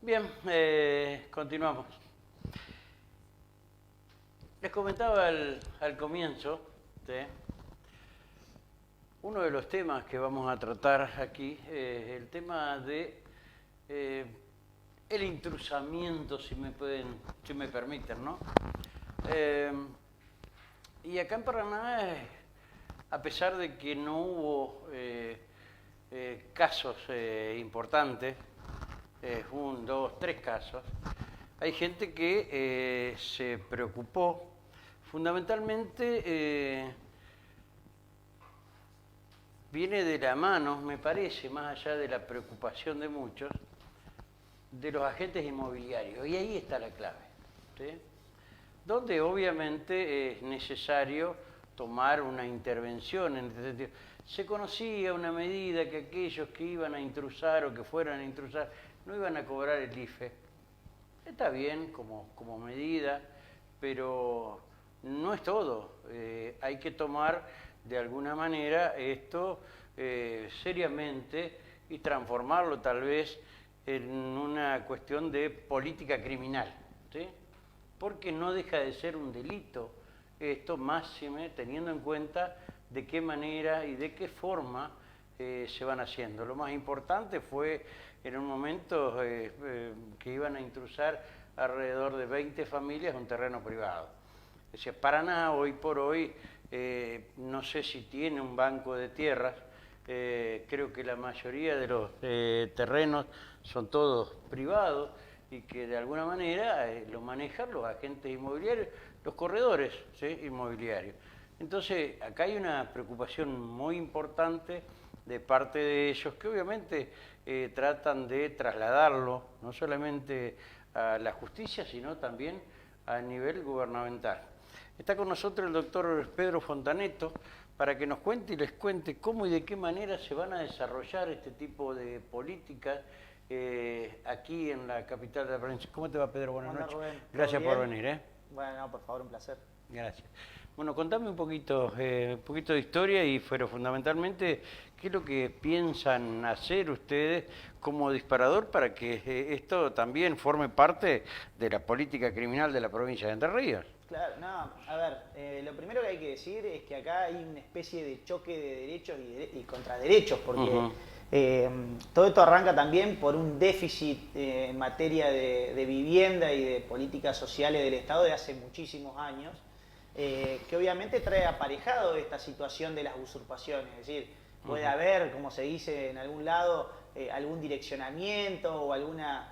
Bien, continuamos. Les comentaba al comienzo, ¿sí? Uno de los temas que vamos a tratar aquí es el tema de el intrusamiento, si me permiten, ¿no? Y acá en Paraná, a pesar de que no hubo casos importantes, 1, 2, 3 casos, hay gente que se preocupó fundamentalmente. Viene de la mano, me parece, más allá de la preocupación de muchos, de los agentes inmobiliarios. Y ahí está la clave, ¿sí? Donde obviamente es necesario tomar una intervención en este sentido. Se conocía una medida que aquellos que iban a intrusar o que fueran a intrusar no iban a cobrar el IFE. Está bien como medida, pero no es todo. Hay que tomar de alguna manera esto seriamente y transformarlo tal vez en una cuestión de política criminal, ¿sí? Porque no deja de ser un delito esto, máxime teniendo en cuenta de qué manera y de qué forma se van haciendo. Lo más importante fue en un momento que iban a intrusar alrededor de 20 familias un terreno privado. Es decir, Paraná hoy por hoy no sé si tiene un banco de tierras, creo que la mayoría de los terrenos son todos privados y que de alguna manera lo manejan los agentes inmobiliarios, los corredores, ¿sí?, inmobiliarios. Entonces, acá hay una preocupación muy importante de parte de ellos que obviamente tratan de trasladarlo no solamente a la justicia, sino también a nivel gubernamental. Está con nosotros el doctor Pedro Fontaneto para que nos cuente y les cuente cómo y de qué manera se van a desarrollar este tipo de políticas aquí en la capital de la provincia. ¿Cómo te va, Pedro? Buenas noches. Rubén, Gracias por venir. Bueno, por favor, un placer. Gracias. Bueno, contame un poquito de historia y pero fundamentalmente qué es lo que piensan hacer ustedes como disparador para que esto también forme parte de la política criminal de la provincia de Entre Ríos. Claro, no, a ver, lo primero que hay que decir es que acá hay una especie de choque de derechos y contraderechos, porque todo esto arranca también por un déficit en materia de vivienda y de políticas sociales del Estado de hace muchísimos años, que obviamente trae aparejado esta situación de las usurpaciones, es decir, puede haber, como se dice en algún lado, algún direccionamiento o algunas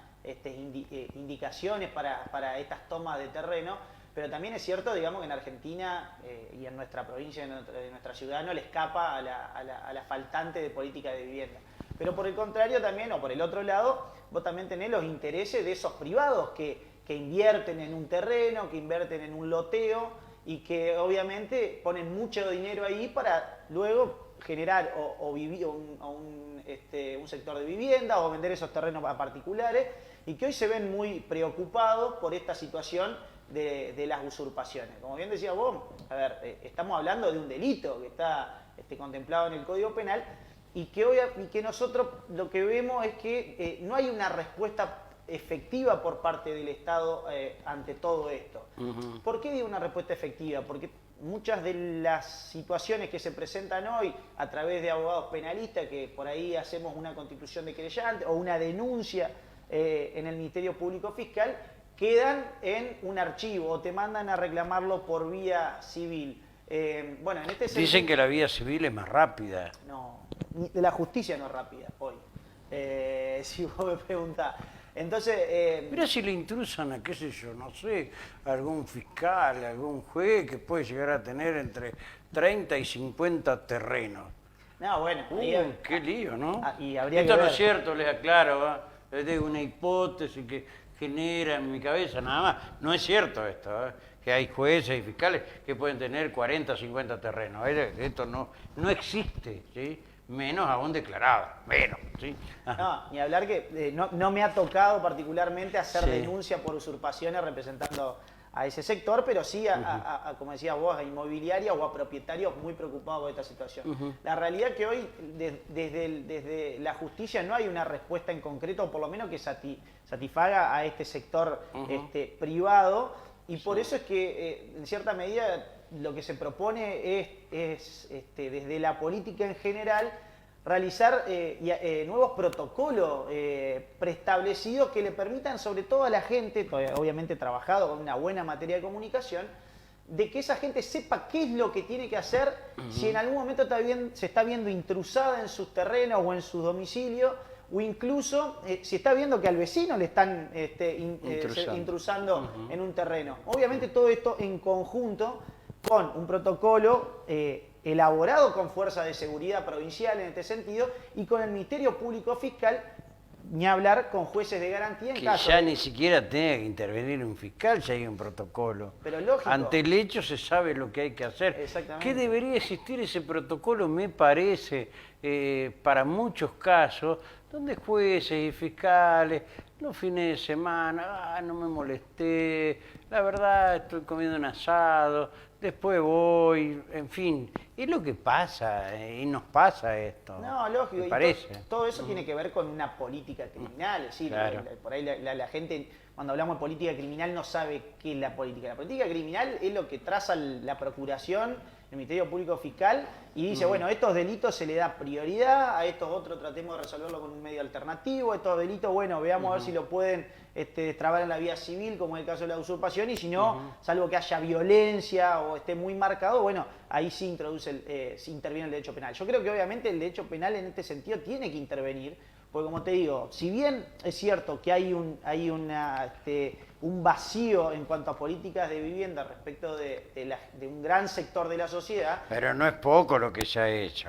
indicaciones para estas tomas de terreno, pero también es cierto, digamos, que en Argentina y en nuestra provincia, en nuestra ciudad, no le escapa a la faltante de política de vivienda. Pero por el contrario también, o por el otro lado, vos también tenés los intereses de esos privados que invierten en un terreno, que invierten en un loteo y que obviamente ponen mucho dinero ahí para luego generar un sector de vivienda o vender esos terrenos a particulares y que hoy se ven muy preocupados por esta situación de las usurpaciones. Como bien decías vos, a ver, estamos hablando de un delito que está contemplado en el Código Penal y que nosotros lo que vemos es que no hay una respuesta efectiva por parte del Estado ante todo esto. ¿Por qué digo una respuesta efectiva? Porque muchas de las situaciones que se presentan hoy a través de abogados penalistas, que por ahí hacemos una constitución de querellante o una denuncia en el Ministerio Público Fiscal, quedan en un archivo o te mandan a reclamarlo por vía civil. Bueno, en este sentido, dicen que la vía civil es más rápida. No, la justicia no es rápida hoy, si vos me preguntás. Entonces, Mira si le intrusan a, qué sé yo, no sé, algún fiscal, algún juez que puede llegar a tener entre 30 y 50 terrenos. no, bueno, Qué lío, ¿no? Y habría Esto que no ver. es cierto, les aclaro, ¿va? Es una hipótesis que genera en mi cabeza, nada más. No es cierto esto, ¿va? Que hay jueces y fiscales que pueden tener 40 o 50 terrenos. Esto no existe, ¿sí? Menos aún declarado, menos, ¿sí? No, ni hablar que no me ha tocado particularmente hacer Sí. denuncia por usurpaciones representando a ese sector, pero sí como decías vos, a inmobiliarias o a propietarios muy preocupados por esta situación. La realidad es que hoy desde la justicia no hay una respuesta en concreto, o por lo menos que satisfaga a este sector privado, y por eso es que en cierta medida lo que se propone es desde la política en general realizar nuevos protocolos preestablecidos que le permitan, sobre todo a la gente, obviamente trabajado con una buena materia de comunicación, de que esa gente sepa qué es lo que tiene que hacer si en algún momento se está viendo intrusada en sus terrenos o en sus domicilios, o incluso si está viendo que al vecino le están intrusando en un terreno. Obviamente todo esto en conjunto con un protocolo elaborado con fuerzas de seguridad provincial en este sentido y con el Ministerio Público Fiscal, ni hablar con jueces de garantía en que caso ya de... ni siquiera tenga que intervenir un fiscal, ya hay un protocolo. Pero lógico. Ante el hecho se sabe lo que hay que hacer. Exactamente. Que debería existir ese protocolo, me parece, para muchos casos, donde jueces y fiscales, los fines de semana, no me molesté, la verdad estoy comiendo un asado, después voy, en fin. Es lo que pasa, y nos pasa esto. No, lógico. Me parece. Todo eso tiene que ver con una política criminal. Es decir, Claro. por ahí la gente, cuando hablamos de política criminal, no sabe qué es la política. La política criminal es lo que traza la Procuración, el Ministerio Público Fiscal, y dice, bueno, a estos delitos se le da prioridad, a estos otros tratemos de resolverlo con un medio alternativo, a estos delitos, bueno, veamos a ver si lo pueden destrabar en la vía civil, como en el caso de la usurpación, y si no, salvo que haya violencia o esté muy marcado, bueno, ahí sí se interviene el derecho penal. Yo creo que obviamente el derecho penal en este sentido tiene que intervenir, porque como te digo, si bien es cierto que hay un vacío en cuanto a políticas de vivienda respecto de un gran sector de la sociedad... Pero no es poco lo que se ha hecho.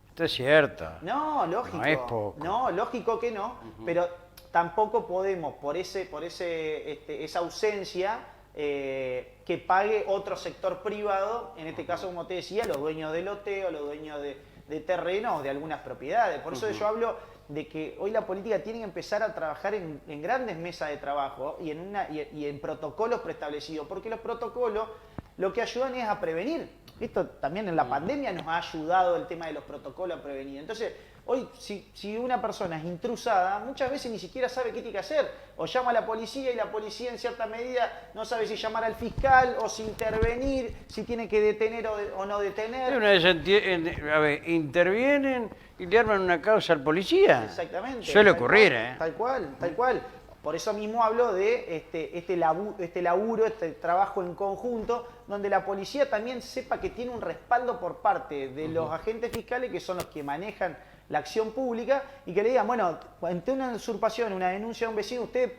Esto es cierto. No, lógico. No es poco. No, lógico que no, pero tampoco podemos, por esa ausencia, que pague otro sector privado, en este caso, como te decía, los dueños de loteo, los dueños de terrenos o de algunas propiedades. Por eso yo hablo de que hoy la política tiene que empezar a trabajar en grandes mesas de trabajo y en protocolos preestablecidos, porque los protocolos lo que ayudan es a prevenir. Esto también en la pandemia nos ha ayudado el tema de los protocolos a prevenir. Entonces, hoy si una persona es intrusada, muchas veces ni siquiera sabe qué tiene que hacer. O llama a la policía y la policía en cierta medida no sabe si llamar al fiscal o si intervenir, si tiene que detener o no detener. Una vez intervienen y le arman una causa al policía. Exactamente. Suele ocurrir, ¿eh? Tal cual, tal cual. Por eso mismo hablo de este laburo, este trabajo en conjunto, donde la policía también sepa que tiene un respaldo por parte de los agentes fiscales, que son los que manejan la acción pública, y que le digan, bueno, ante una usurpación, una denuncia de un vecino, usted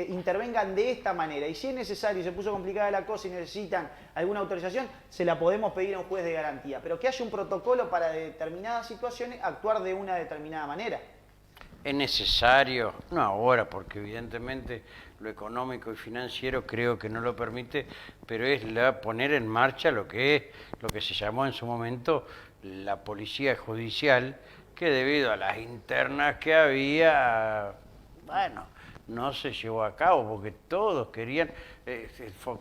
intervengan de esta manera, y si es necesario y se puso complicada la cosa y necesitan alguna autorización, se la podemos pedir a un juez de garantía, pero que haya un protocolo para determinadas situaciones actuar de una determinada manera. Es necesario, no ahora, porque evidentemente lo económico y financiero creo que no lo permite, pero es poner en marcha lo que se llamó en su momento la policía judicial, que debido a las internas que había, bueno, no se llevó a cabo porque todos querían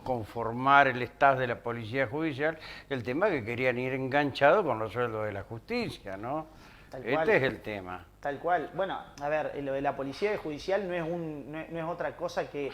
conformar el staff de la policía judicial, el tema que querían ir enganchados con los sueldos de la justicia, ¿no? Este es el tema. Tal cual. Bueno, a ver, lo de la policía judicial no es otra cosa que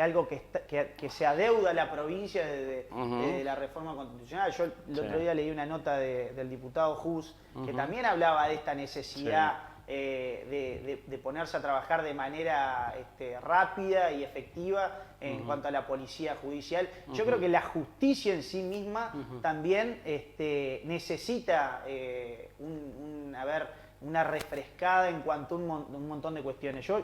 algo que se adeuda a la provincia desde la reforma constitucional. Yo el otro día leí una nota del diputado Hus que también hablaba de esta necesidad de ponerse a trabajar de manera rápida y efectiva en cuanto a la policía judicial. Yo creo que la justicia en sí misma también necesita una refrescada en cuanto a un montón de cuestiones. Yo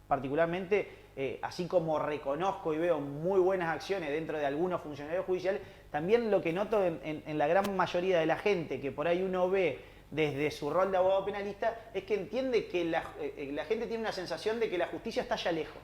particularmente, así como reconozco y veo muy buenas acciones dentro de algunos funcionarios judiciales, también lo que noto en la gran mayoría de la gente que por ahí uno ve desde su rol de abogado penalista, es que entiende que la gente tiene una sensación de que la justicia está allá lejos.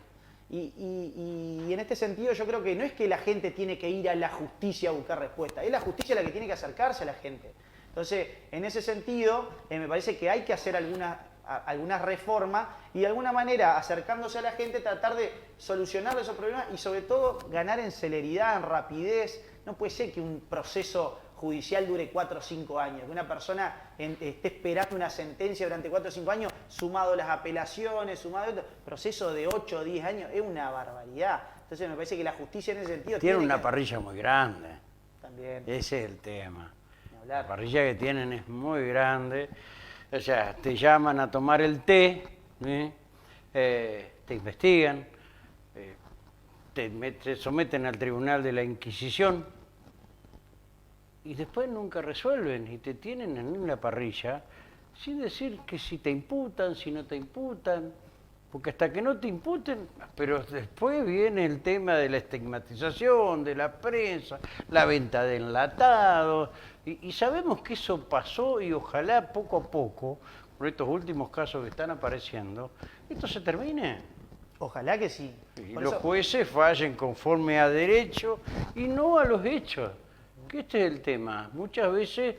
Y en este sentido yo creo que no es que la gente tiene que ir a la justicia a buscar respuesta, es la justicia la que tiene que acercarse a la gente. Entonces, en ese sentido, me parece que hay que hacer algunas reformas y de alguna manera, acercándose a la gente, tratar de solucionar esos problemas y sobre todo ganar en celeridad, en rapidez. No puede ser que un proceso judicial dure 4 o 5 años, que una persona esté esperando una sentencia durante 4 o 5 años, sumado las apelaciones, sumado esto, proceso de 8 o 10 años, es una barbaridad. Entonces me parece que la justicia en ese sentido tiene una parrilla muy grande. También. Ese es el tema. La parrilla que tienen es muy grande. O sea, te llaman a tomar el té, te investigan, te someten al tribunal de la Inquisición y después nunca resuelven y te tienen en una parrilla sin decir que si te imputan, si no te imputan, porque hasta que no te imputen, pero después viene el tema de la estigmatización, de la prensa, la venta de enlatados, y sabemos que eso pasó y ojalá poco a poco, por estos últimos casos que están apareciendo, esto se termine. Ojalá que sí. Y los jueces fallen conforme a derecho y no a los hechos. Que este es el tema. Muchas veces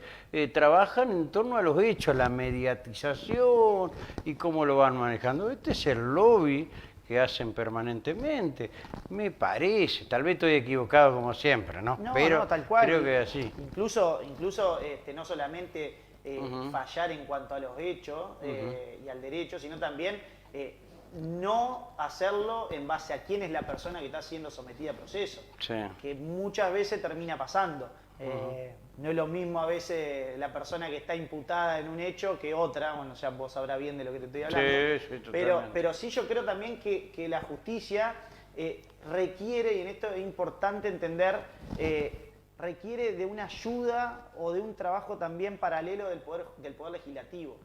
trabajan en torno a los hechos, la mediatización y cómo lo van manejando. Este es el lobby que hacen permanentemente. Me parece, tal vez estoy equivocado como siempre, ¿no? Pero no, tal cual. Creo que es así. Incluso no solamente fallar en cuanto a los hechos y al derecho, sino también no hacerlo en base a quién es la persona que está siendo sometida a proceso, que muchas veces termina pasando. No es lo mismo a veces la persona que está imputada en un hecho que otra, bueno, ya vos sabrás bien de lo que te estoy hablando. Sí, pero sí yo creo también que la justicia requiere, y en esto es importante entender, requiere de una ayuda o de un trabajo también paralelo del poder legislativo.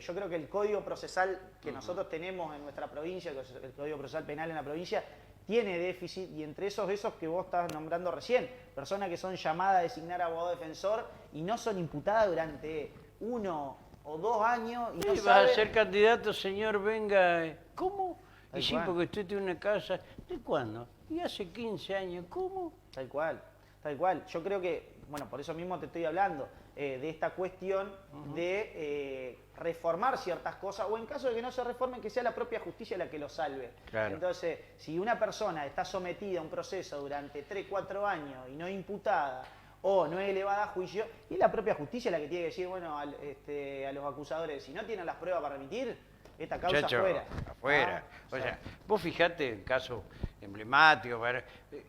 Yo creo que el Código Procesal que nosotros tenemos en nuestra provincia, el Código Procesal Penal en la provincia, tiene déficit, y entre esos que vos estabas nombrando recién, personas que son llamadas a designar abogado defensor y no son imputadas durante 1 o 2 años. Y no vas a ser candidato, señor, venga. ¿Cómo? Y sí, porque usted tiene una casa. ¿De cuándo? Y hace 15 años. ¿Cómo? Tal cual, tal cual. Yo creo que, bueno, por eso mismo te estoy hablando de esta cuestión de reformar ciertas cosas, o en caso de que no se reformen, que sea la propia justicia la que lo salve. Claro. Entonces, si una persona está sometida a un proceso durante 3, 4 años y no es imputada o no es elevada a juicio, y la propia justicia la que tiene que decir, bueno, a los acusadores, si no tienen las pruebas para remitir, esta causa afuera. O sea, vos fijate el caso emblemático,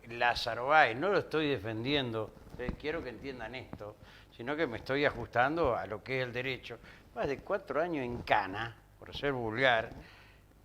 Lázaro Báez, no lo estoy defendiendo, quiero que entiendan esto, sino que me estoy ajustando a lo que es el derecho. Más de 4 años en cana, por ser vulgar,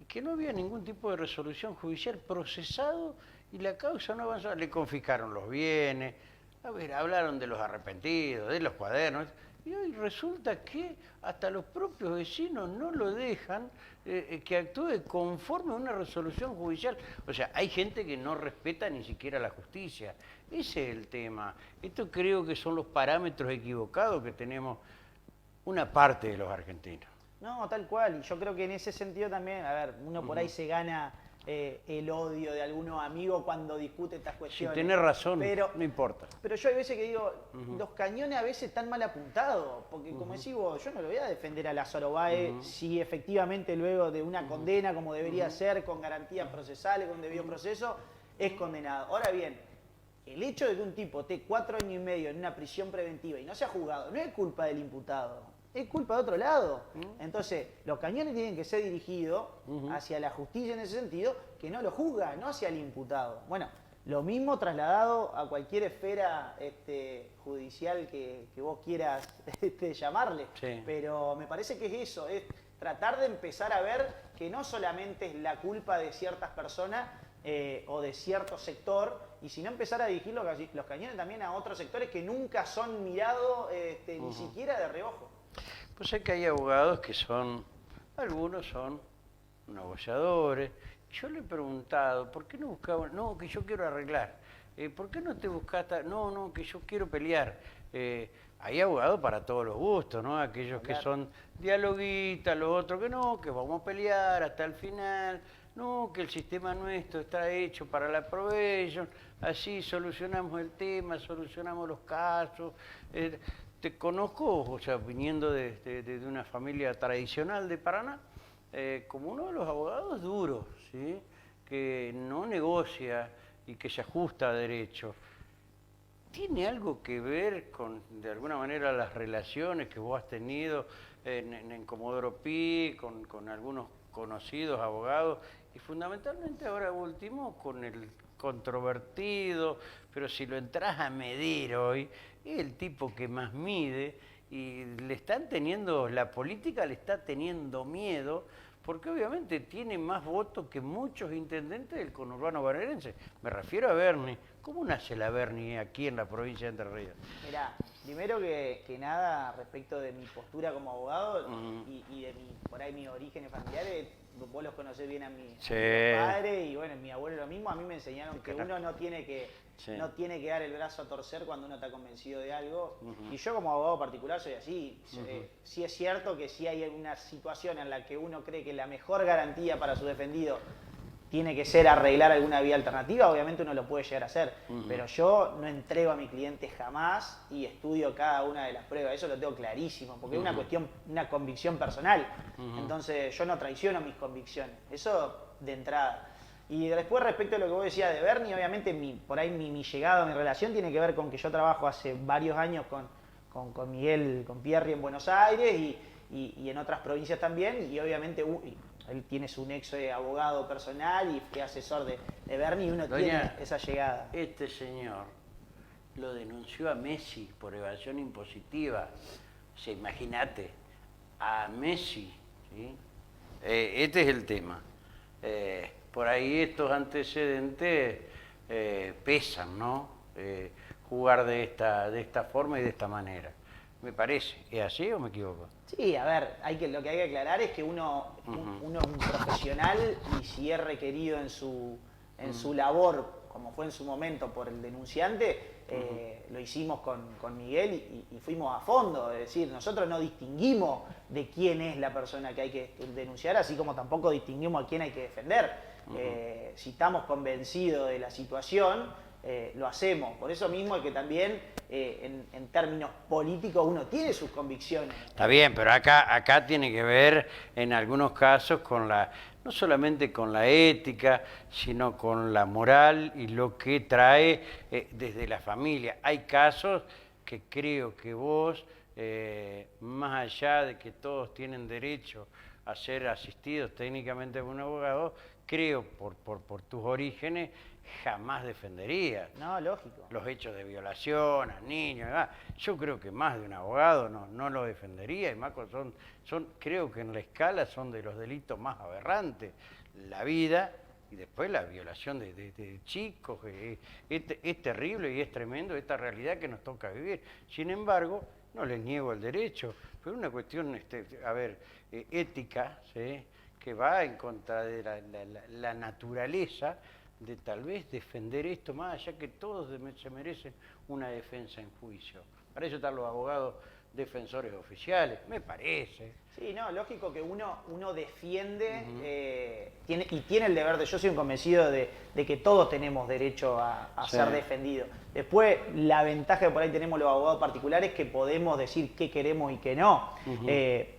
y que no había ningún tipo de resolución judicial, procesado, y la causa no avanzó. Le confiscaron los bienes, hablaron de los arrepentidos, de los cuadernos, y hoy resulta que hasta los propios vecinos no lo dejan que actúe conforme a una resolución judicial. O sea, hay gente que no respeta ni siquiera la justicia. Ese es el tema. Esto creo que son los parámetros equivocados que tenemos una parte de los argentinos. No, tal cual. Y yo creo que en ese sentido también, a ver, uno por ahí se gana el odio de algunos amigos cuando discute estas cuestiones. Si tenés razón, pero no importa. Pero yo hay veces que digo, los cañones a veces están mal apuntados, porque como decís vos, yo no lo voy a defender a Lázaro Báez si efectivamente luego de una condena como debería ser, con garantías procesales, con debido proceso, es condenado. Ahora bien, el hecho de que un tipo esté 4 años y medio en una prisión preventiva y no sea juzgado, no es culpa del imputado, es culpa de otro lado. Entonces, los cañones tienen que ser dirigidos hacia la justicia en ese sentido, que no lo juzga, no hacia el imputado. Bueno, lo mismo trasladado a cualquier esfera judicial que vos quieras llamarle. Sí. Pero me parece que es eso, es tratar de empezar a ver que no solamente es la culpa de ciertas personas o de cierto sector, y si no empezar a dirigir los cañones también a otros sectores que nunca son mirados ni siquiera de reojo. Pues sé que hay abogados que algunos son negociadores. Yo le he preguntado, ¿por qué no buscaban? No, que yo quiero arreglar. ¿Por qué no te buscaste? No, que yo quiero pelear. Hay abogados para todos los gustos, ¿no? Aquellos que son dialoguistas, los otros que no, que vamos a pelear hasta el final. No, que el sistema nuestro está hecho para la probation, así solucionamos el tema, solucionamos los casos. Te conozco, o sea, viniendo de una familia tradicional de Paraná, como uno de los abogados duros, ¿sí? Que no negocia y que se ajusta a derecho. ¿tiene algo que ver con, de alguna manera, las relaciones que vos has tenido en Comodoro Pi, con algunos conocidos abogados y fundamentalmente ahora último con el controvertido, pero si lo entras a medir hoy, es el tipo que más mide y le están teniendo, la política le está teniendo miedo porque obviamente tiene más votos que muchos intendentes del conurbano bonaerense. Me refiero a Bernie. ¿Cómo nace la Bernie aquí en la provincia de Entre Ríos? Mirá, primero que nada, respecto de mi postura como abogado y de por ahí mis orígenes familiares, vos los conocés bien a mi padre y bueno, mi abuelo lo mismo, a mí me enseñaron que uno no tiene que dar el brazo a torcer cuando uno está convencido de algo. Y yo como abogado particular soy así. Sí es cierto que si hay una situación en la que uno cree que la mejor garantía para su defendido tiene que ser arreglar alguna vía alternativa, obviamente uno lo puede llegar a hacer, pero yo no entrego a mi cliente jamás y estudio cada una de las pruebas, eso lo tengo clarísimo, porque es una cuestión, una convicción personal, entonces yo no traiciono mis convicciones, eso de entrada. Y después respecto a lo que vos decías de Bernie, obviamente por ahí mi llegada, mi relación tiene que ver con que yo trabajo hace varios años con Miguel, con Pierri en Buenos Aires y en otras provincias también, y obviamente él tiene su nexo de abogado personal y fue asesor de Bernie y uno tiene esa llegada. Este señor lo denunció a Messi por evasión impositiva. O sea, imagínate, a Messi, ¿sí? Este es el tema. Por ahí estos antecedentes pesan, ¿no? Jugar de esta forma y de esta manera. Me parece. ¿Es así o me equivoco? Sí, a ver, lo que hay que aclarar es que uno es un profesional y si es requerido en su labor, como fue en su momento por el denunciante, lo hicimos con Miguel y fuimos a fondo. Es decir, nosotros no distinguimos de quién es la persona que hay que denunciar, así como tampoco distinguimos a quién hay que defender. Si estamos convencidos de la situación, lo hacemos. Por eso mismo es que también en términos políticos uno tiene sus convicciones. Está bien, pero acá tiene que ver en algunos casos con no solamente con la ética, sino con la moral y lo que trae desde la familia. Hay casos que creo que vos, más allá de que todos tienen derecho a ser asistidos técnicamente por un abogado, creo por tus orígenes jamás defendería. No, lógico. Los hechos de violación a niños, yo creo que más de un abogado no lo defendería, y más creo que en la escala son de los delitos más aberrantes. La vida y después la violación de chicos, es terrible y es tremendo esta realidad que nos toca vivir. Sin embargo, no les niego el derecho, pero una cuestión, ética, ¿sí? Que va en contra de la naturaleza de tal vez defender esto, más allá que todos se merecen una defensa en juicio. Para eso están los abogados defensores oficiales, me parece. Sí, no, lógico que uno defiende, tiene el deber yo soy un convencido de que todos tenemos derecho a ser defendidos. Después, la ventaja que por ahí tenemos los abogados particulares es que podemos decir qué queremos y qué no.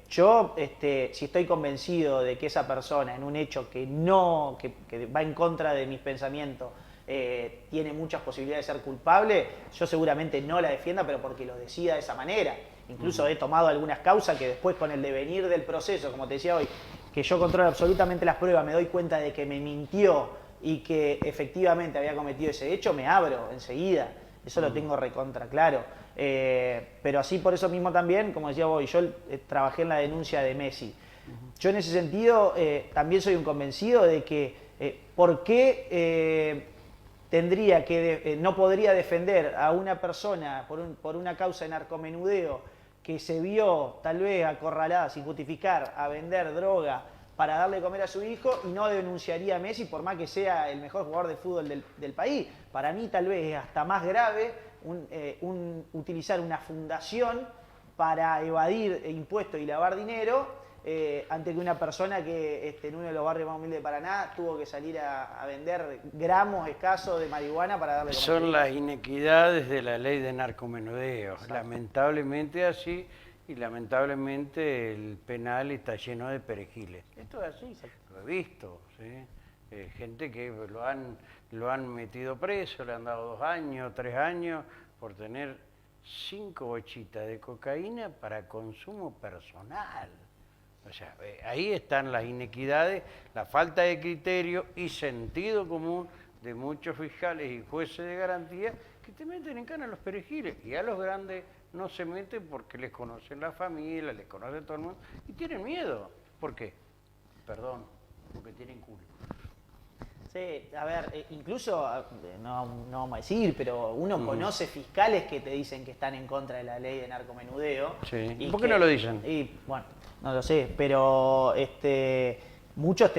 Yo, si estoy convencido de que esa persona en un hecho que va en contra de mis pensamientos, tiene muchas posibilidades de ser culpable, yo seguramente no la defienda, pero porque lo decida de esa manera. Incluso he tomado algunas causas que después con el devenir del proceso, como te decía hoy, que yo controlo absolutamente las pruebas, me doy cuenta de que me mintió y que efectivamente había cometido ese hecho, me abro enseguida. Eso lo tengo recontra claro. Pero así por eso mismo también, como decía vos, yo trabajé en la denuncia de Messi. Yo en ese sentido también soy un convencido de que ¿por qué no podría defender a una persona por una causa de narcomenudeo que se vio tal vez acorralada sin justificar a vender droga para darle de comer a su hijo y no denunciaría a Messi por más que sea el mejor jugador de fútbol del país? Para mí tal vez es hasta más grave utilizar una fundación para evadir impuestos y lavar dinero ante que una persona que en uno de los barrios más humildes de Paraná tuvo que salir a vender gramos escasos de marihuana para darle comer. Son las inequidades de la ley de narcomenudeo. Exacto. Lamentablemente así, y lamentablemente el penal está lleno de perejiles. Esto es así, lo he visto, ¿sí? Gente que lo han metido preso, le han dado 2 años, 3 años, por tener 5 bochitas de cocaína para consumo personal. O sea, ahí están las inequidades, la falta de criterio y sentido común de muchos fiscales y jueces de garantía que te meten en cana a los perejiles, y a los grandes no se meten porque les conocen la familia, les conocen todo el mundo y tienen miedo. ¿Por qué? Perdón, porque tienen culo. Sí, a ver, incluso, no vamos a decir, pero uno conoce fiscales que te dicen que están en contra de la ley de narcomenudeo. Sí. ¿Y por qué no lo dicen? Y bueno, no lo sé, pero muchos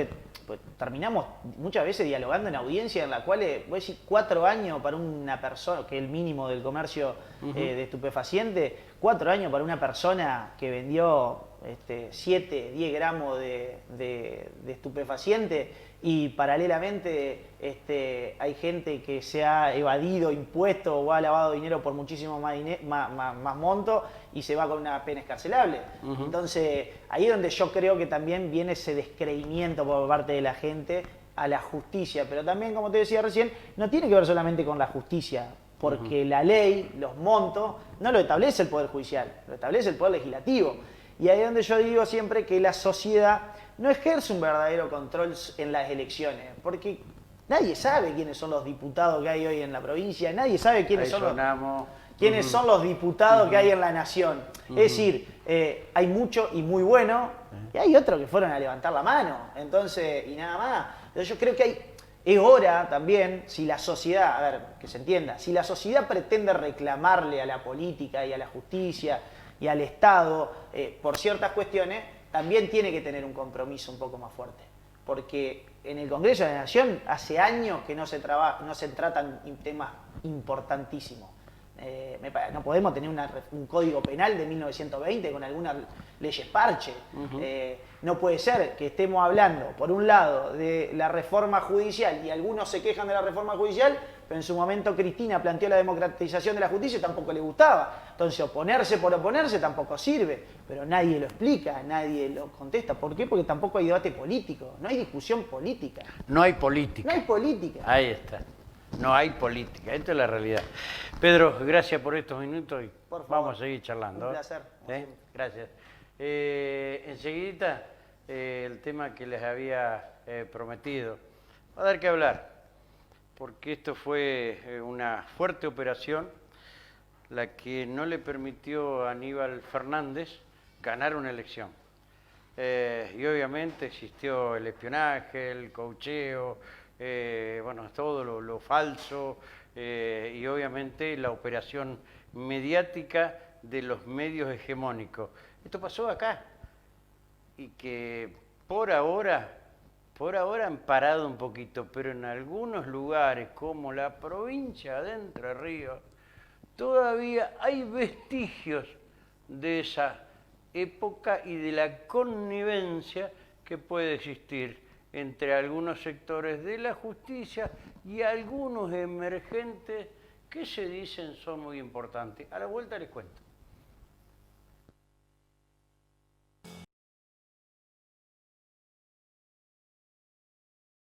pues, terminamos muchas veces dialogando en audiencia en la cual, voy a decir, 4 años para una persona, que es el mínimo del comercio de estupefaciente, 4 años para una persona que vendió 7, 10 gramos de estupefaciente, y paralelamente hay gente que se ha evadido impuestos o ha lavado dinero por muchísimo más monto y se va con una pena escarcelable. Entonces, ahí es donde yo creo que también viene ese descreimiento por parte de la gente a la justicia. Pero también, como te decía recién, no tiene que ver solamente con la justicia, porque la ley, los montos, no lo establece el Poder Judicial, lo establece el Poder Legislativo. Y ahí es donde yo digo siempre que la sociedad no ejerce un verdadero control en las elecciones, porque nadie sabe quiénes son los diputados que hay hoy en la provincia, nadie sabe quiénes son los diputados que hay en la nación. Es decir, hay mucho y muy bueno, y hay otros que fueron a levantar la mano, entonces, y nada más. Entonces yo creo que es hora también, si la sociedad, a ver, que se entienda, si la sociedad pretende reclamarle a la política y a la justicia y al Estado por ciertas cuestiones, también tiene que tener un compromiso un poco más fuerte. Porque en el Congreso de la Nación hace años que no se tratan temas importantísimos. No podemos tener un código penal de 1920 con algunas leyes parche. No puede ser que estemos hablando, por un lado, de la reforma judicial, y algunos se quejan de la reforma judicial, pero en su momento Cristina planteó la democratización de la justicia y tampoco le gustaba. Entonces, oponerse por oponerse tampoco sirve, pero nadie lo explica, nadie lo contesta. ¿Por qué? Porque tampoco hay debate político, no hay discusión política. No hay política. No hay política. Ahí está. No hay política, esto es la realidad. Pedro, gracias por estos minutos y Por favor. vamos a seguir charlando. Un placer. Gracias. Enseguidita, el tema que les había prometido. Va a dar que hablar, porque esto fue una fuerte operación, la que no le permitió a Aníbal Fernández ganar una elección. Y obviamente existió el espionaje, el coacheo, bueno, todo lo falso, y obviamente la operación mediática de los medios hegemónicos. Esto pasó acá, y que por ahora han parado un poquito, pero en algunos lugares, como la provincia de Entre Ríos, todavía hay vestigios de esa época y de la connivencia que puede existir entre algunos sectores de la justicia y algunos emergentes que se dicen son muy importantes. A la vuelta les cuento.